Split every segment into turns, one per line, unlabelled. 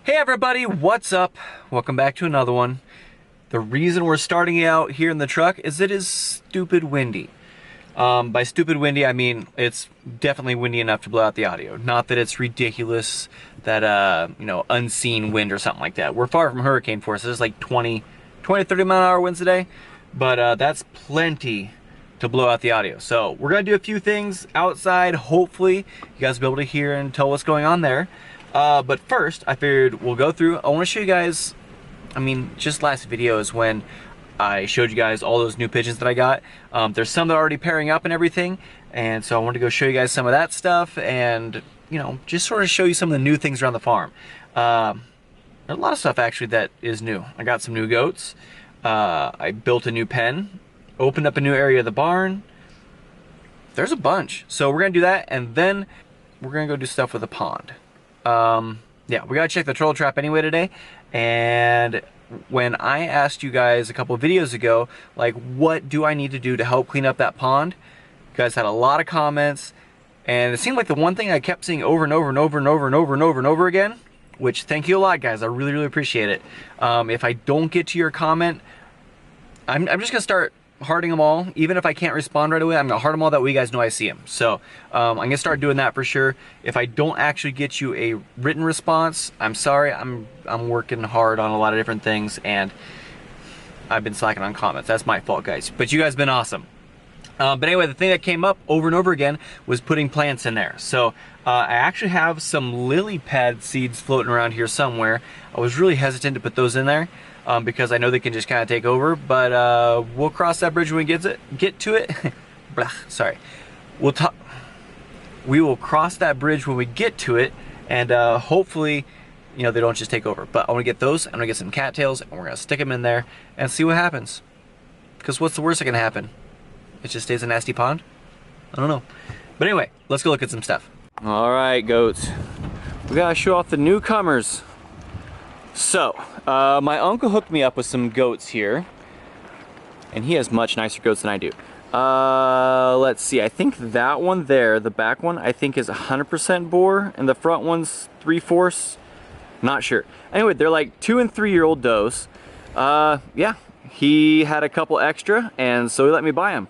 Hey everybody, what's up? Welcome back to another one. The reason we're starting out here in the truck is it is stupid windy. By stupid windy, I mean it's definitely windy enough to blow out the audio. Not that it's ridiculous that, unseen wind or something like that. We're far from hurricane force. There's like 20, 30 mile an hour winds today, but that's plenty to blow out the audio. So we're gonna do a few things outside. Hopefully you guys will be able to hear and tell what's going on there. But first, I figured we'll go through. I want to show you guys, just last video is when I showed you guys all those new pigeons that I got. There's some that are already pairing up and everything, and so I wanted to go show you guys some of that stuff and, just sort of show you some of the new things around the farm. There's a lot of stuff actually that is new. I got some new goats. I built a new pen, opened up a new area of the barn. There's a bunch. So we're going to do that, and then we're going to go do stuff with the pond. Yeah, we gotta check the turtle trap anyway today. And when I asked you guys a couple of videos ago, like, what do I need to do to help clean up that pond? You guys had a lot of comments, and it seemed like the one thing I kept seeing over and over and over and over and over and over and over again, which thank you a lot, guys. I really, really appreciate it. If I don't get to your comment, I'm just gonna start hearting them all. Even if I can't respond right away, I'm gonna heart them all, that way you guys know I see them. So I'm gonna start doing that for sure. If I don't actually get you a written response, I'm sorry. I'm working hard on a lot of different things, and I've been slacking on comments. That's my fault, guys, but you guys have been awesome. But anyway, the thing that came up over and over again was putting plants in there. So I actually have some lily pad seeds floating around here somewhere. I was really hesitant to put those in there because I know they can just kind of take over, but we'll cross that bridge when we get to it. Blah, sorry. We will cross that bridge when we get to it, and hopefully, they don't just take over. But I want to get those. I'm gonna get some cattails, and we're gonna stick them in there and see what happens. Because what's the worst that can happen? It just stays a nasty pond? I don't know. But anyway, let's go look at some stuff. All right, goats. We gotta show off the newcomers. So, my uncle hooked me up with some goats here, and he has much nicer goats than I do. Let's see, I think that one there, the back one, I think is 100% boar, and the front one's 3/4. Not sure. Anyway, they're like 2- and 3-year-old does. Yeah, he had a couple extra, and so he let me buy them.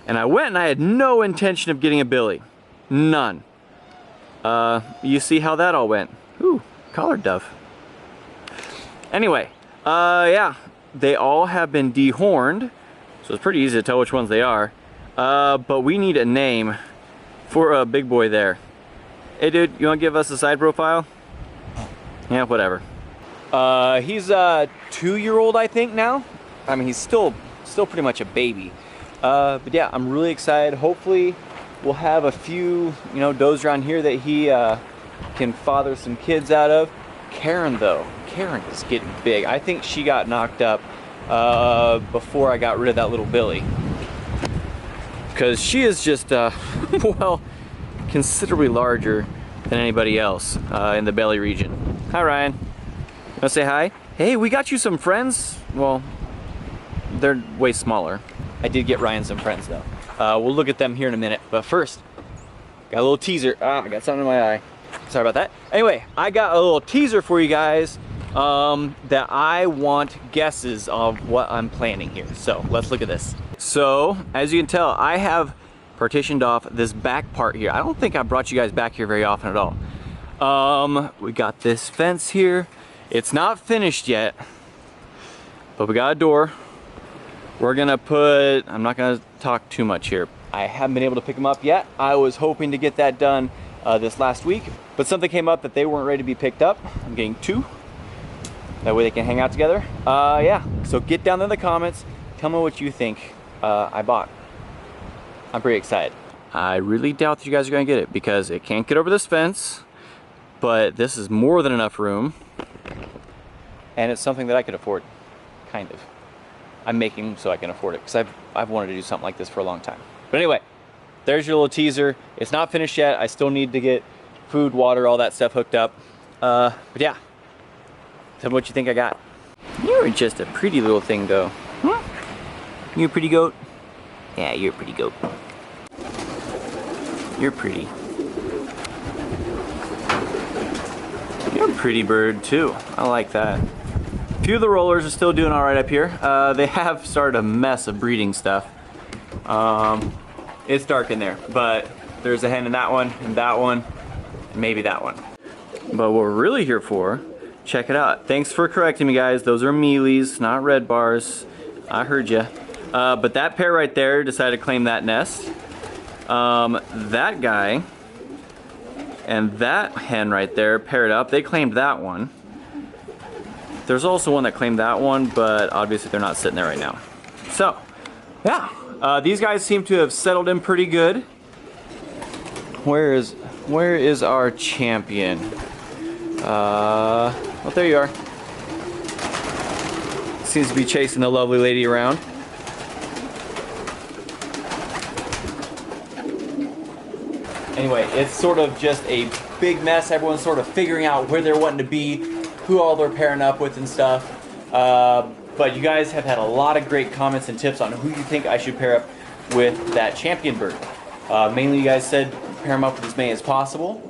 And I went and I had no intention of getting a billy. None. You see how that all went. Ooh, collared dove. Anyway, yeah, they all have been dehorned, so it's pretty easy to tell which ones they are. But we need a name for a big boy there. Hey dude, you wanna give us a side profile? Yeah, whatever. He's a 2-year-old, I think, now. I mean, he's still pretty much a baby. But yeah, I'm really excited. Hopefully we'll have a few, does around here that he can father some kids out of. Karen, though, Karen is getting big. I think she got knocked up before I got rid of that little Billy. Because she is just, well, considerably larger than anybody else in the belly region. Hi, Ryan. Wanna say hi? Hey, we got you some friends. Well, they're way smaller. I did get Ryan some friends, though. We'll look at them here in a minute. But first, got a little teaser. I got something in my eye. Sorry about that. Anyway, I got a little teaser for you guys that I want guesses of what I'm planning here. So let's look at this. So as you can tell, I have partitioned off this back part here. I don't think I brought you guys back here very often at all. We got this fence here. It's not finished yet, but we got a door. We're gonna put, I'm not gonna talk too much here. I haven't been able to pick them up yet. I was hoping to get that done this last week, but something came up that they weren't ready to be picked up. I'm getting 2. That way they can hang out together. Yeah, so get down in the comments. Tell me what you think I bought. I'm pretty excited. I really doubt that you guys are gonna get it because it can't get over this fence, but this is more than enough room. And it's something that I could afford, kind of. I'm making them so I can afford it because I've wanted to do something like this for a long time. But anyway, there's your little teaser. It's not finished yet. I still need to get food, water, all that stuff hooked up. But yeah, tell me what you think I got. You're just a pretty little thing, though. Hmm? You a pretty goat? Yeah, you're a pretty goat. You're pretty. You're a pretty bird too. I like that. A few of the rollers are still doing all right up here. They have started a mess of breeding stuff. It's dark in there, but there's a hen in that one, and maybe that one. But what we're really here for, check it out. Thanks for correcting me, guys. Those are mealies, not red bars. I heard ya. But that pair right there decided to claim that nest. That guy and that hen right there paired up. They claimed that one. There's also one that claimed that one, but obviously they're not sitting there right now. So, yeah. These guys seem to have settled in pretty good. Where is our champion? Well, there you are. Seems to be chasing the lovely lady around. Anyway, it's sort of just a big mess. Everyone's sort of figuring out where they're wanting to be, who all they're pairing up with and stuff. But you guys have had a lot of great comments and tips on who you think I should pair up with that champion bird. Mainly you guys said pair them up with as many as possible.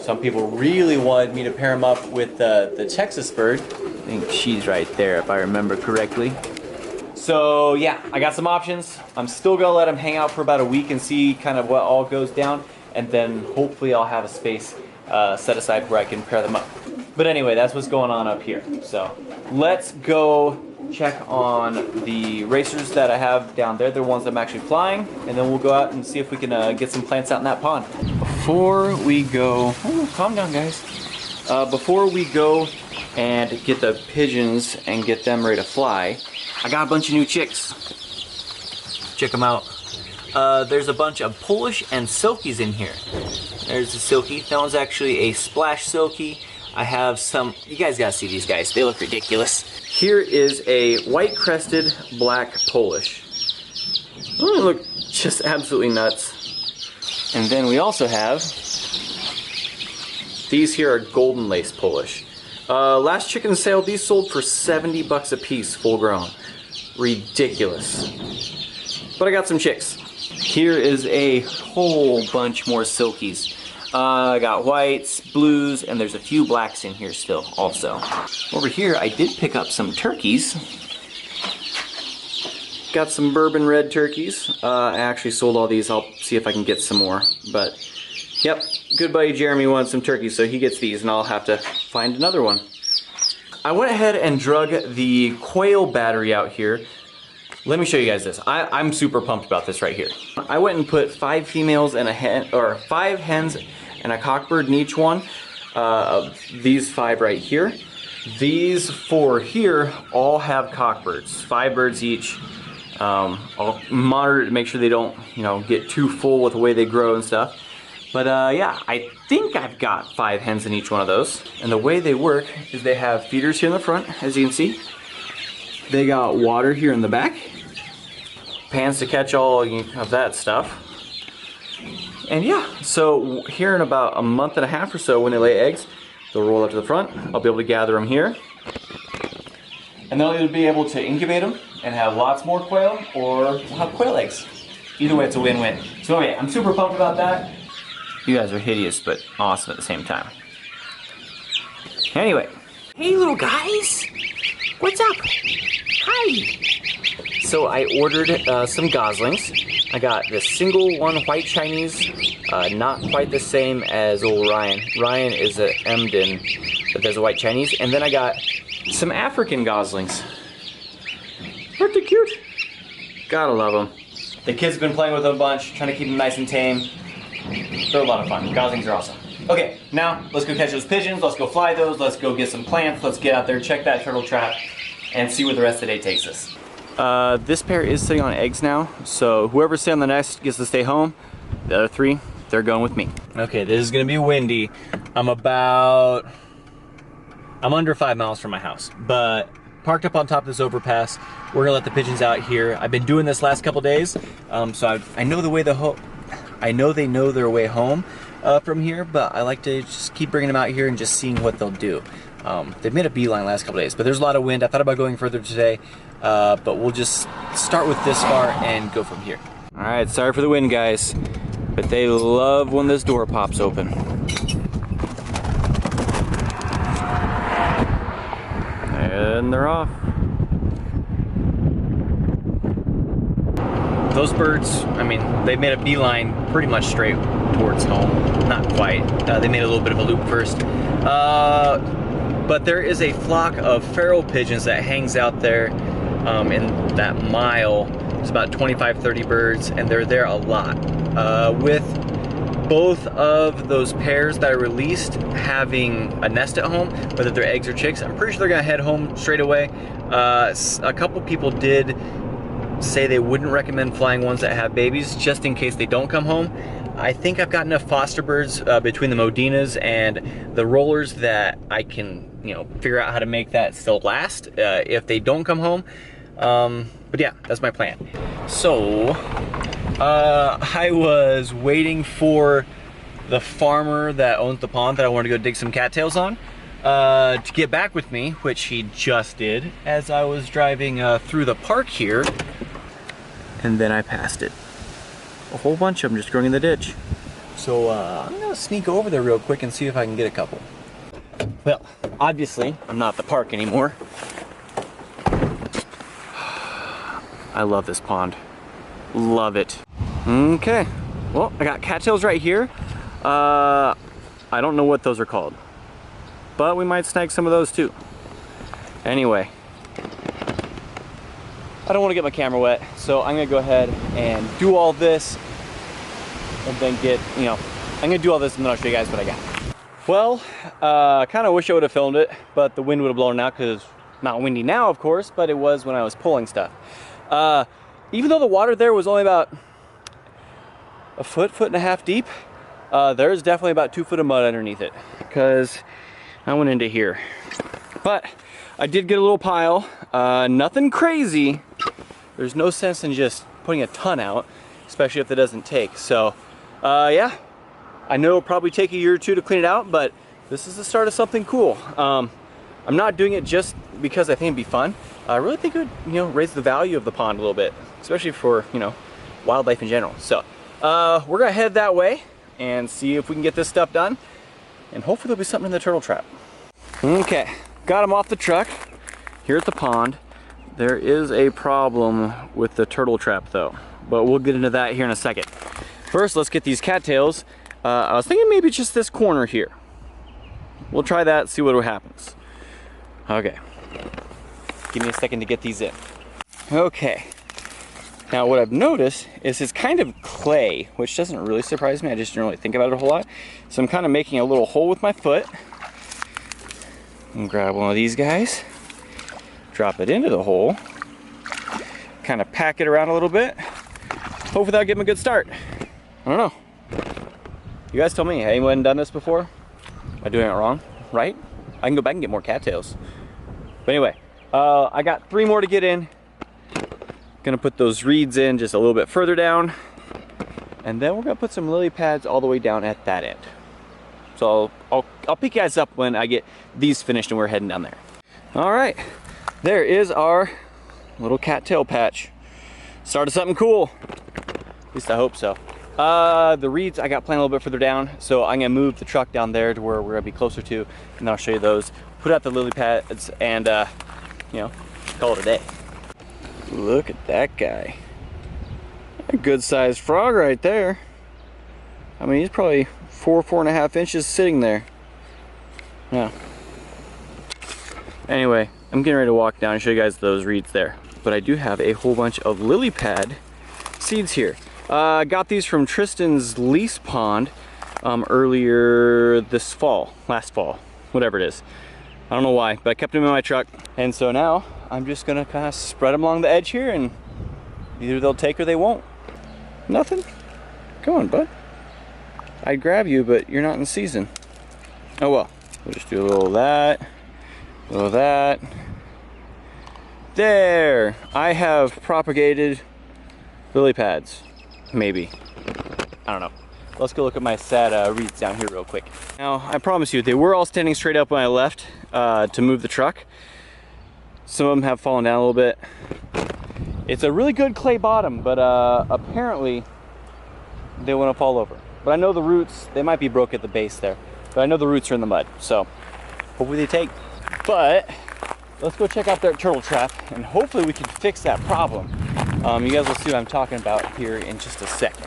Some people really wanted me to pair them up with the Texas bird. I think she's right there if I remember correctly. So yeah, I got some options. I'm still gonna let them hang out for about a week and see kind of what all goes down, and then hopefully I'll have a space set aside where I can pair them up. But anyway, that's what's going on up here. So let's go check on the racers that I have down there. They're the ones I'm actually flying, and then we'll go out and see if we can get some plants out in that pond. Before we go, calm down guys. Before we go and get the pigeons and get them ready to fly, I got a bunch of new chicks. Check them out. There's a bunch of Polish and Silkies in here. There's a Silky. That one's actually a splash Silky. I have some, you guys gotta see these guys. They look ridiculous. Here is a white-crested black Polish. They look just absolutely nuts. And then we also have, these here are golden lace Polish. Last chicken sale, these sold for 70 bucks a piece, full grown. Ridiculous. But I got some chicks. Here is a whole bunch more Silkies. I got whites, blues, and there's a few blacks in here still also. Over here I did pick up some turkeys. Got some bourbon red turkeys. I actually sold all these. I'll see if I can get some more. But yep, good buddy Jeremy wants some turkeys, so he gets these and I'll have to find another one. I went ahead and drug the quail battery out here. Let me show you guys this. I'm super pumped about this right here. I went and put 5 females and a hen, or 5 hens and a cockbird in each one of these 5 right here. These 4 here all have cockbirds, 5 birds each. I'll monitor it to make sure they don't, get too full with the way they grow and stuff. But yeah, I think I've got 5 hens in each one of those. And the way they work is they have feeders here in the front, as you can see. They got water here in the back. Pans to catch all of that stuff. And yeah, so here in about a month and a half or so when they lay eggs, they'll roll up to the front. I'll be able to gather them here. And they'll either be able to incubate them and have lots more quail, or we'll have quail eggs. Either way, it's a win-win. So yeah, I'm super pumped about that. You guys are hideous, but awesome at the same time. Anyway.
Hey little guys! What's up? Hi!
So I ordered some goslings. I got the single one white Chinese, not quite the same as old Ryan. Ryan is a Emden, but there's a white Chinese. And then I got some African goslings. Aren't they cute? Gotta love them. The kids have been playing with them a bunch, trying to keep them nice and tame. They're a lot of fun. Goslings are awesome. Okay, now let's go catch those pigeons, let's go fly those, let's go get some plants, let's get out there, check that turtle trap, and see where the rest of the day takes us. This pair is sitting on eggs now, so whoever's staying on the nest gets to stay home. The other 3, they're going with me. Okay, this is gonna be windy. I'm under 5 miles from my house, but parked up on top of this overpass. We're gonna let the pigeons out here. I've been doing this last couple days, so I know the way I know they know their way home from here, but I like to just keep bringing them out here and just seeing what they'll do. They've made a beeline last couple days, but there's a lot of wind. I thought about going further today, but we'll just start with this far and go from here. All right, sorry for the wind, guys, but they love when this door pops open.
sudden they're off.
Those birds, I mean, they made a beeline pretty much straight towards home. Not quite. They made a little bit of a loop first. But there is a flock of feral pigeons that hangs out there in that mile. It's about 25-30 birds, and they're there a lot. With both of those pairs that I released having a nest at home, whether they're eggs or chicks, I'm pretty sure they're gonna head home straight away. A couple people did say they wouldn't recommend flying ones that have babies just in case they don't come home. I think I've got enough foster birds between the Modinas and the rollers that I can, you know, figure out how to make that still last if they don't come home. But yeah, that's my plan. So I was waiting for the farmer that owns the pond that I wanted to go dig some cattails on to get back with me, which he just did as I was driving through the park here. And then I passed it. A whole bunch of them just growing in the ditch. So I'm gonna sneak over there real quick and see if I can get a couple. Well, obviously, I'm not at the park anymore. I love this pond. Love it. Okay, well, I got cattails right here. I don't know what those are called, but we might snag some of those too. Anyway, I don't want to get my camera wet, so I'm gonna go ahead and do all this and then get, you know, I'm gonna do all this and then I'll show you guys what I got. Well, kind of wish I would have filmed it, but the wind would have blown out because it's not windy now, of course, but it was when I was pulling stuff. Even though the water there was only about a foot and a half deep, there's definitely about 2 foot of mud underneath it because I went into here. But I did get a little pile, nothing crazy. There's no sense in just putting a ton out, especially if it doesn't take. So yeah, I know it'll probably take a year or two to clean it out, but this is the start of something cool. I'm not doing it just because I think it'd be fun. I really think it would, you know, raise the value of the pond a little bit, especially for, you know, wildlife in general. So we're gonna head that way and see if we can get this stuff done, and hopefully there'll be something in the turtle trap. Okay, got them off the truck here at the pond. There is a problem with the turtle trap though, but we'll get into that here in a second. First, let's get these cattails. I was thinking maybe just this corner here. We'll try that, see what happens. Okay, give me a second to get these in. Okay, now what I've noticed is it's kind of clay, which doesn't really surprise me. I just didn't really think about it a whole lot. So I'm kind of making a little hole with my foot. And grab one of these guys, drop it into the hole, kind of pack it around a little bit. Hopefully that'll give them a good start. I don't know. You guys tell me, anyone done this before? Am I doing it wrong, right? I can go back and get more cattails. But anyway, I got 3 more to get in. Gonna put those reeds in just a little bit further down. And then we're gonna put some lily pads all the way down at that end. So I'll pick you guys up when I get these finished and we're heading down there. All right, there is our little cattail patch. Started something cool. At least I hope so. The reeds I got planted a little bit further down, so I'm gonna move the truck down there to where we're gonna be closer to, and then I'll show you those. Put out the lily pads and you know, call it a day. Look at that guy. A good sized frog right there. I mean, he's probably 4.5 inches sitting there. Yeah. Anyway, I'm getting ready to walk down and show you guys those reeds there. But I do have a whole bunch of lily pad seeds here. Got these from Tristan's lease pond earlier this fall, last fall, whatever it is. I don't know why, but I kept them in my truck. And so now I'm just gonna kind of spread them along the edge here, and either they'll take or they won't. Nothing? Come on, bud. I'd grab you, but you're not in season. Oh well, we'll just do a little of that, a little of that. There, I have propagated lily pads, maybe. I don't know. Let's go look at my sad reeds down here real quick. Now, I promise you, they were all standing straight up when I left to move the truck. Some of them have fallen down a little bit. It's a really good clay bottom, but apparently they want to fall over. But I know the roots, they might be broke at the base there, but I know the roots are in the mud, so hopefully they take. But
let's go check out their turtle trap, and hopefully we can fix that problem. You guys will see what I'm talking about here in just a second.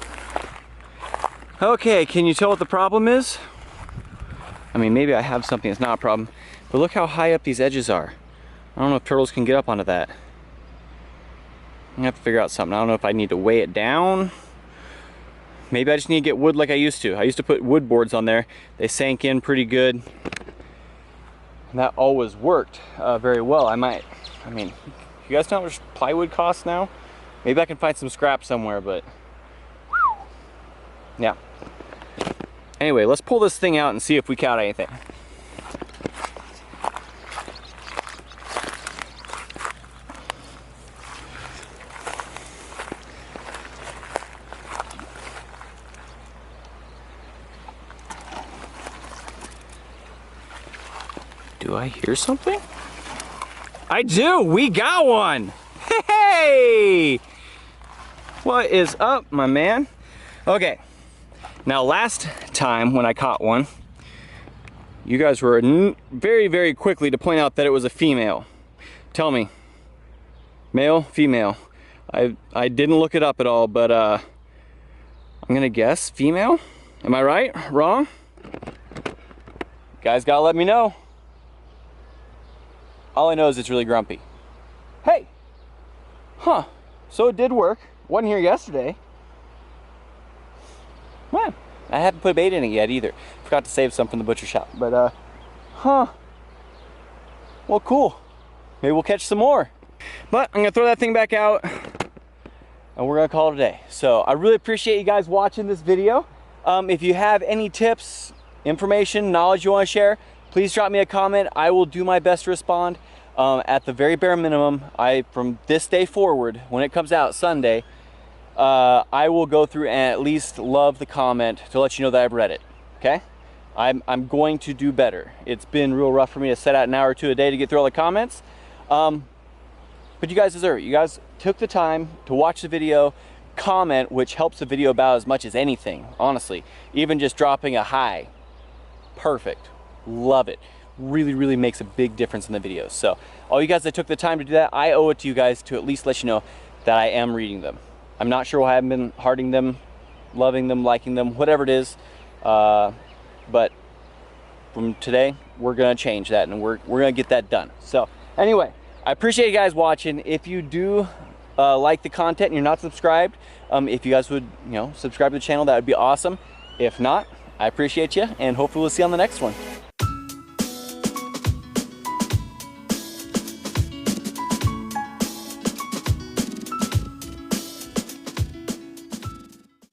Okay, can you tell what the problem is? I mean, maybe I have something that's not a problem, but look how high up these edges are. I don't know if turtles can get up onto that. I'm gonna have to figure out something. I don't know if I need to weigh it down. Maybe I just need to get wood like I used to. I used to put wood boards on there. They sank in pretty good. And that always worked very well. I mean, you guys know how much plywood costs now? Maybe I can find some scrap somewhere, but yeah. Anyway, let's pull this thing out and see if we caught anything. Do I hear something? I do! We got one! Hey! What is up, my man? Okay, now last time when I caught one, you guys were very, very quickly to point out that it was a female. Tell me, male, female? I didn't look it up at all, but I'm gonna guess female. Am I right? Wrong? You guys gotta let me know. All I know is it's really grumpy. Hey! Huh. So it did work. Wasn't here yesterday. Man, I haven't put bait in it yet either. Forgot to save some from the butcher shop. But, huh. Well, cool. Maybe we'll catch some more. But I'm gonna throw that thing back out and we're gonna call it a day. So I really appreciate you guys watching this video. If you have any tips, information, knowledge you want to share, please drop me a comment. I will do my best to respond. At the very bare minimum, from this day forward, when it comes out Sunday, I will go through and at least love the comment to let you know that I've read it. Okay? I'm going to do better. It's been real rough for me to set out an hour or two a day to get through all the comments. But you guys deserve it. You guys took the time to watch the video, comment, which helps the video about as much as anything, honestly. Even just dropping a hi. Perfect. Love it. Really, really makes a big difference in the videos. So all you guys that took the time to do that, I owe it to you guys to at least let you know that I am reading them. I'm not sure why I haven't been hearting them, loving them, liking them, whatever it is. But from today, we're gonna change that and we're gonna get that done. So anyway, I appreciate you guys watching. If you do like the content and you're not subscribed, if you guys would, subscribe to the channel, that would be awesome. If not, I appreciate you and hopefully we'll see you on the next one.